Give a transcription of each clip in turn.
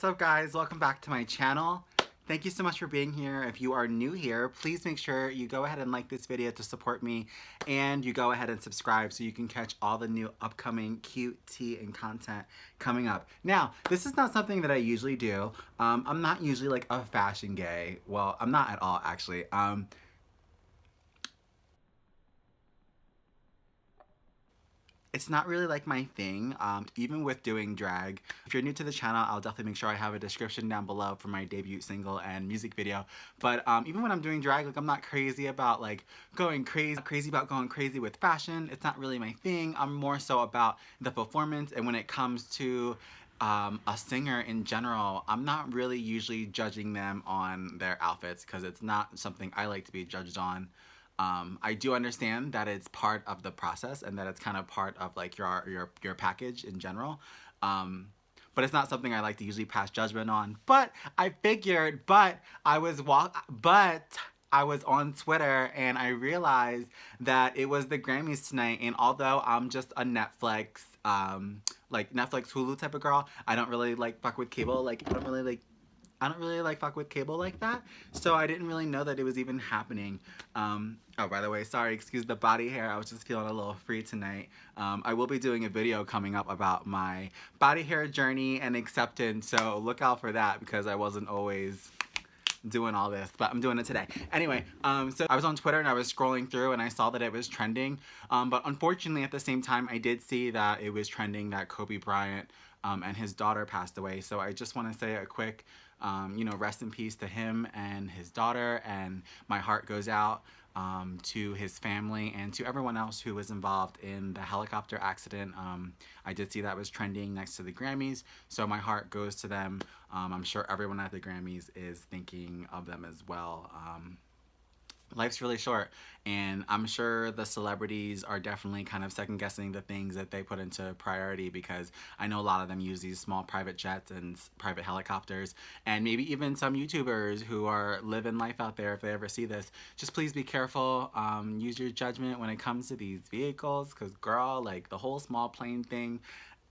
up, guys? Welcome back to my channel. Thank you so much for being here. If you are new here, please make sure you go ahead and like this video to support me, and you go ahead and subscribe so you can catch all the new upcoming cute tea and content coming up. Now, this is not something that I usually do. I'm not usually like a fashion gay. Well, I'm not at all, actually. It's not really like my thing, even with doing drag. If you're new to the channel, I'll definitely make sure I have a description down below for my debut single and music video. But even when I'm doing drag, like, I'm not crazy about like going crazy about going crazy with fashion. It's not really my thing. I'm more so about the performance, and when it comes to a singer in general, I'm not really usually judging them on their outfits because it's not something I like to be judged on. I do understand that it's part of the process and that it's kind of part of like your package in general. But it's not something I like to usually pass judgment on. But I figured, I was on Twitter and I realized that it was the Grammys tonight, and although I'm just a Netflix like Netflix Hulu type of girl, I don't really like fuck with cable. Like I don't really like fuck with cable like that, so I didn't really know that it was even happening. Oh, by the way, sorry, excuse the body hair. I was just feeling a little free tonight. I will be doing a video coming up about my body hair journey and acceptance, so look out for that because I wasn't always doing all this, but I'm doing it today. Anyway, so I was on Twitter and I was scrolling through and I saw that it was trending, but unfortunately at the same time I did see that it was trending that Kobe Bryant and his daughter passed away. So I just want to say a quick rest in peace to him and his daughter, and my heart goes out to his family and to everyone else who was involved in the helicopter accident. I did see that was trending next to the Grammys, so my heart goes to them. I'm sure everyone at the Grammys is thinking of them as well. Life's really short, and I'm sure the celebrities are definitely kind of second guessing the things that they put into priority, because I know a lot of them use these small private jets and private helicopters, and maybe even some YouTubers who are living life out there. If they ever see this, just please be careful. Use your judgment when it comes to these vehicles, because girl, like the whole small plane thing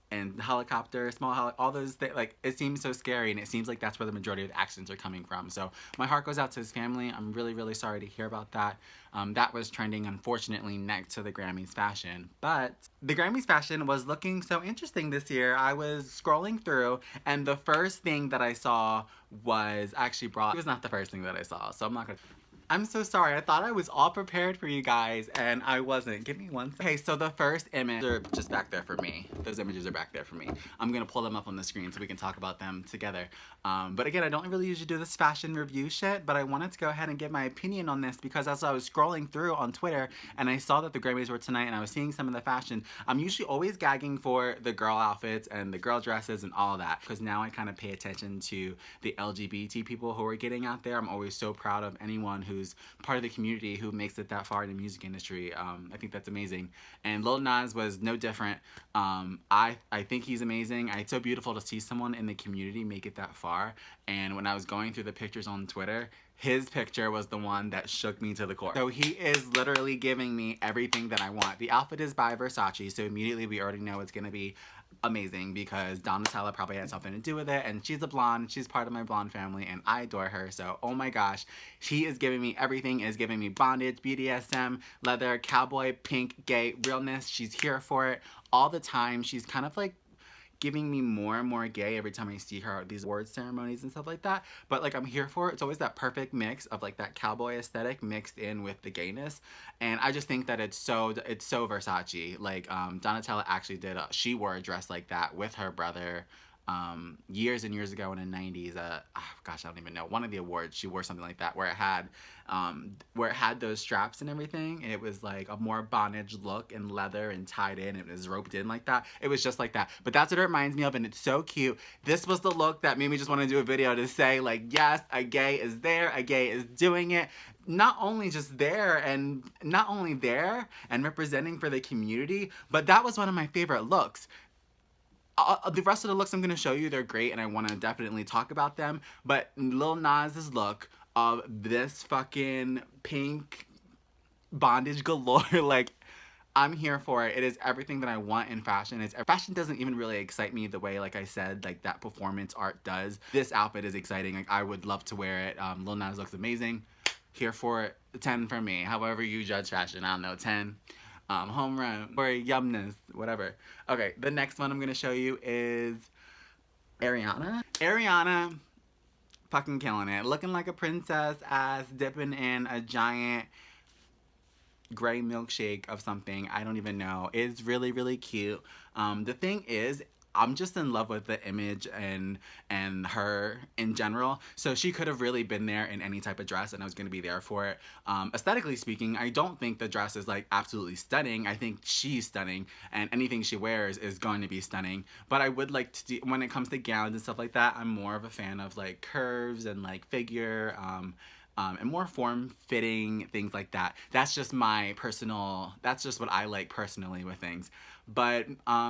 and helicopter, all those things, like, it seems so scary, and it seems like that's where the majority of the accidents are coming from. So my heart goes out to his family. I'm really, really sorry to hear about that. That was trending, unfortunately, next to the Grammys fashion. But the Grammys fashion was looking so interesting this year. I was scrolling through, and the first thing that I saw was actually it was not the first thing that I saw, so I'm so sorry. I thought I was all prepared for you guys, and I wasn't. Give me one second. Okay, so the first image are just back there for me. Those images are back there for me. I'm gonna pull them up on the screen so we can talk about them together. But again, I don't really usually do this fashion review shit, but I wanted to go ahead and give my opinion on this because as I was scrolling through on Twitter and I saw that the Grammys were tonight and I was seeing some of the fashion, I'm usually always gagging for the girl outfits and the girl dresses and all of that, because now I kind of pay attention to the LGBT people who are getting out there. I'm always so proud of anyone who's part of the community who makes it that far in the music industry. I think that's amazing, and Lil Nas was no different. I think he's amazing. It's so beautiful to see someone in the community make it that far, and when I was going through the pictures on Twitter, his picture was the one that shook me to the core. So he is literally giving me everything that I want. The outfit is by Versace, so immediately we already know it's gonna be amazing because Donatella probably had something to do with it, and she's a blonde, she's part of my blonde family, and I adore her. So oh my gosh, she is giving me everything. Is giving me bondage, BDSM, leather, cowboy, pink, gay, realness. She's here for it all the time. She's kind of like giving me more and more gay every time I see her at these award ceremonies and stuff like that. But like, I'm here for it. It's always that perfect mix of like that cowboy aesthetic mixed in with the gayness, and I just think that it's so Versace. Like Donatella actually she wore a dress like that with her brother years and years ago in the 90s. Gosh, I don't even know, one of the awards she wore something like that where it had those straps and everything, and it was like a more bondage look and leather and tied in. It was roped in like that. It was just like that, but that's what it reminds me of, and it's so cute. This was the look that made me just want to do a video to say like, yes, a gay is there, a gay is doing it. Not only there and representing for the community, but that was one of my favorite looks. The rest of the looks I'm going to show you, they're great, and I want to definitely talk about them. But Lil Nas's look of this fucking pink bondage galore, like, I'm here for it. It is everything that I want in fashion. Fashion doesn't even really excite me the way, like I said, like that performance art does. This outfit is exciting. Like I would love to wear it. Lil Nas looks amazing. Here for it. 10 for me. However you judge fashion, I don't know. 10. Home run or yumness, whatever. Okay, the next one I'm gonna show you is Ariana. Ariana, fucking killing it. Looking like a princess ass, dipping in a giant gray milkshake of something. I don't even know. It's really, really cute. The thing is, I'm just in love with the image and her in general. So she could have really been there in any type of dress and I was going to be there for it. Aesthetically speaking, I don't think the dress is like absolutely stunning. I think she's stunning and anything she wears is going to be stunning. But I would like to do, when it comes to gowns and stuff like that, I'm more of a fan of like curves and like figure, and more form-fitting things like that. That's just my personal, that's just what I like personally with things. But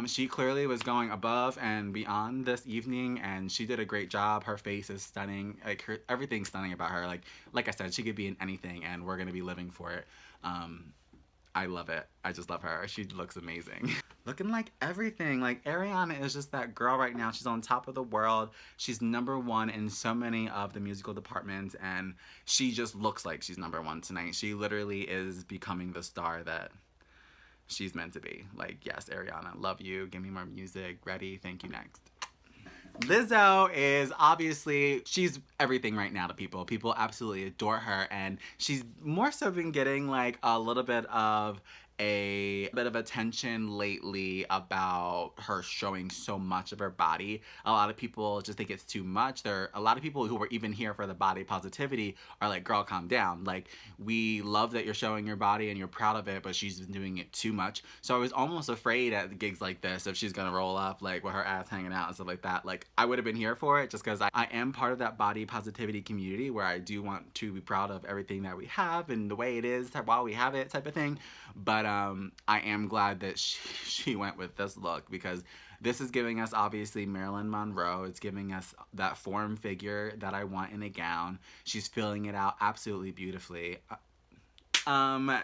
she clearly was going above and beyond this evening and she did a great job. Her face is stunning. Like everything's stunning about her. Like I said, she could be in anything and we're gonna be living for it. I love it. I just love her. She looks amazing. Looking like everything. Like Ariana is just that girl right now. She's on top of the world. She's #1 in so many of the musical departments and she just looks like she's #1 tonight. She literally is becoming the star that she's meant to be. Like, yes, Ariana, love you. Give me more music. Ready. Thank you. Next. Lizzo is obviously, she's everything right now to people. People absolutely adore her and she's more so been getting like a little bit of attention lately about her showing so much of her body. A lot of people just think it's too much. There are a lot of people who were even here for the body positivity are like, girl, calm down. Like, we love that you're showing your body and you're proud of it, but she's been doing it too much. So I was almost afraid at gigs like this if she's gonna roll up like with her ass hanging out and stuff like that. Like, I would have been here for it just because I am part of that body positivity community where I do want to be proud of everything that we have and the way it is while we have it type of thing. But I am glad that she went with this look because this is giving us obviously Marilyn Monroe. It's giving us that form figure that I want in a gown. She's filling it out absolutely beautifully.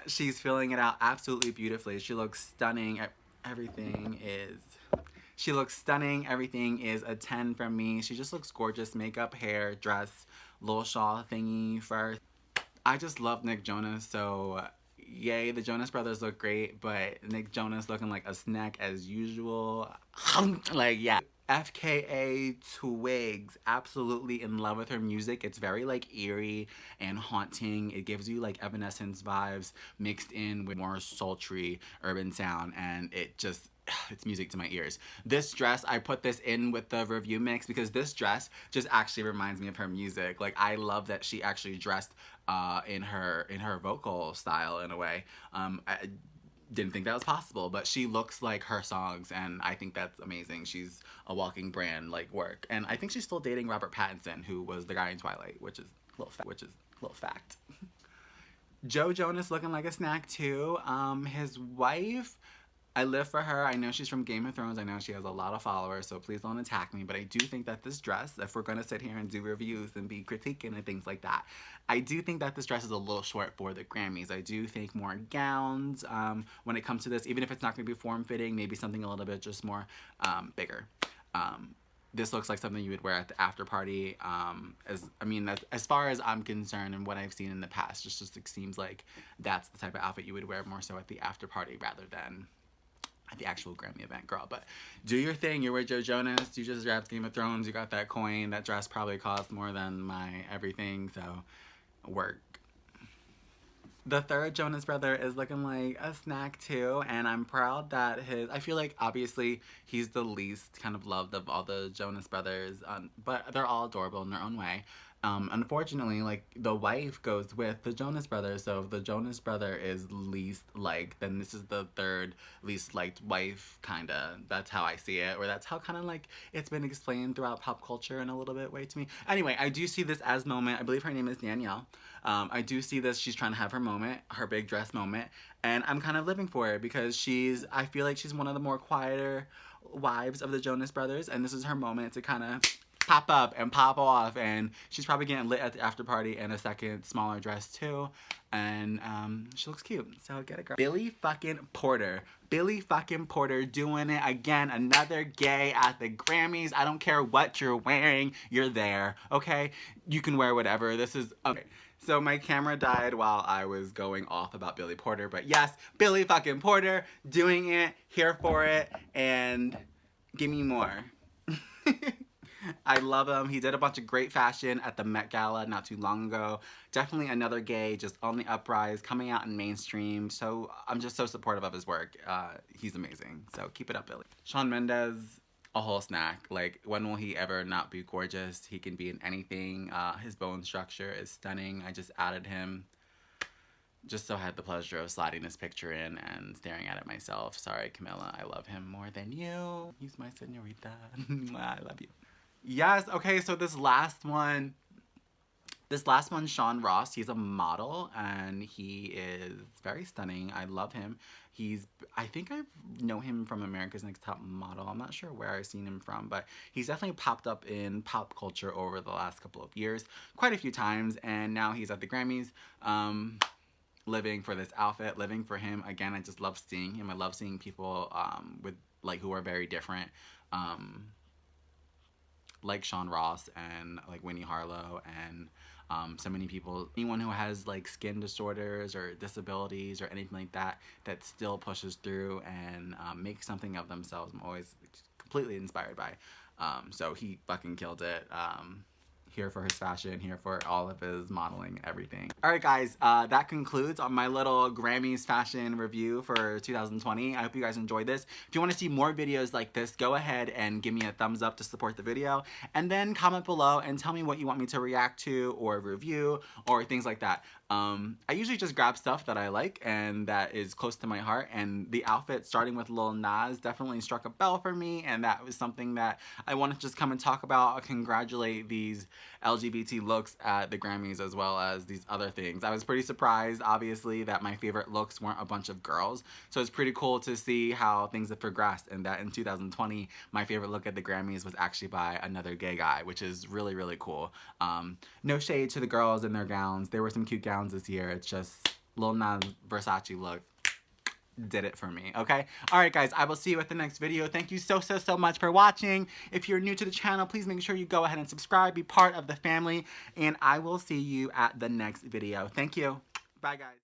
She's filling it out absolutely beautifully. She looks stunning. She looks stunning. Everything is a 10 from me. She just looks gorgeous. Makeup, hair, dress, little shawl thingy, fur. I just love Nick Jonas, so yay, the Jonas Brothers look great, but Nick Jonas looking like a snack as usual. Like, yeah. FKA Twigs, absolutely in love with her music. It's very like eerie and haunting. It gives you like Evanescence vibes mixed in with more sultry urban sound, and it just, it's music to my ears. This dress, I put this in with the review mix because this dress just actually reminds me of her music. Like, I love that she actually dressed in her vocal style in a way. I didn't think that was possible, but she looks like her songs and I think that's amazing. She's a walking brand like work. And I think she's still dating Robert Pattinson, who was the guy in Twilight, which is a little fact. Joe Jonas looking like a snack too. His wife, I live for her. I know she's from Game of Thrones. I know she has a lot of followers, so please don't attack me. But I do think that this dress, if we're going to sit here and do reviews and be critiquing and things like that, I do think that this dress is a little short for the Grammys. I do think more gowns when it comes to this, even if it's not going to be form-fitting, maybe something a little bit just more bigger. This looks like something you would wear at the after party. As far as I'm concerned and what I've seen in the past, just it seems like that's the type of outfit you would wear more so at the after party rather than at the actual Grammy event, girl. But do your thing. You're with Joe Jonas. You just wrapped Game of Thrones. You got that coin. That dress probably cost more than my everything, so work. The third Jonas brother is looking like a snack too, and I'm proud that I feel like obviously he's the least kind of loved of all the Jonas brothers, but they're all adorable in their own way. Unfortunately, like, the wife goes with the Jonas brothers, so if the Jonas brother is least liked, then this is the third least liked wife, kinda. That's how I see it, or that's how kind of like it's been explained throughout pop culture in a little bit way to me. Anyway, I do see this as moment. I believe her name is Danielle. I do see this, she's trying to have her moment, her big dress moment, and I'm kind of living for it because I feel like she's one of the more quieter wives of the Jonas brothers, and this is her moment to kind of pop up and pop off, and she's probably getting lit at the after party in a second smaller dress too, and she looks cute, so get it, girl. Billy fucking Porter. Billy fucking Porter doing it again. Another gay at the Grammys. I don't care what you're wearing, you're there, okay? You can wear whatever. This is okay. So my camera died while I was going off about Billy Porter, but yes, Billy fucking Porter doing it, here for it, and give me more. I love him. He did a bunch of great fashion at the Met Gala not too long ago. Definitely another gay, just on the uprise, coming out in mainstream. So I'm just so supportive of his work. He's amazing. So keep it up, Billy. Shawn Mendes, a whole snack. Like, when will he ever not be gorgeous? He can be in anything. His bone structure is stunning. I just added him just so I had the pleasure of sliding this picture in and staring at it myself. Sorry, Camilla, I love him more than you. He's my señorita. I love you. Yes, okay, so this last one, Sean Ross, he's a model, and he is very stunning. I love him. I think I know him from America's Next Top Model. I'm not sure where I've seen him from, but he's definitely popped up in pop culture over the last couple of years, quite a few times, and now he's at the Grammys, living for this outfit, living for him. Again, I just love seeing him. I love seeing people with, like, who are very different, like Sean Ross and like Winnie Harlow, and so many people, anyone who has like skin disorders or disabilities or anything like that, that still pushes through and makes something of themselves. I'm always completely inspired by. So he fucking killed it. Here for his fashion, here for all of his modeling, everything. All right, guys, that concludes on my little Grammys fashion review for 2020. I hope you guys enjoyed this. If you want to see more videos like this, go ahead and give me a thumbs up to support the video, and then comment below and tell me what you want me to react to or review or things like that. I usually just grab stuff that I like and that is close to my heart, and the outfit starting with Lil Nas definitely struck a bell for me, and that was something that I want to just come and talk about, congratulate these LGBT looks at the Grammys as well as these other things. I was pretty surprised, obviously, that my favorite looks weren't a bunch of girls, so it's pretty cool to see how things have progressed, and that in 2020 my favorite look at the Grammys was actually by another gay guy, which is really, really cool. No shade to the girls in their gowns. There were some cute gowns this year. It's just Lil Nas Versace look did it for me, okay? Alright, guys, I will see you at the next video. Thank you so much for watching. If you're new to the channel, please make sure you go ahead and subscribe, be part of the family, and I will see you at the next video. Thank you. Bye, guys.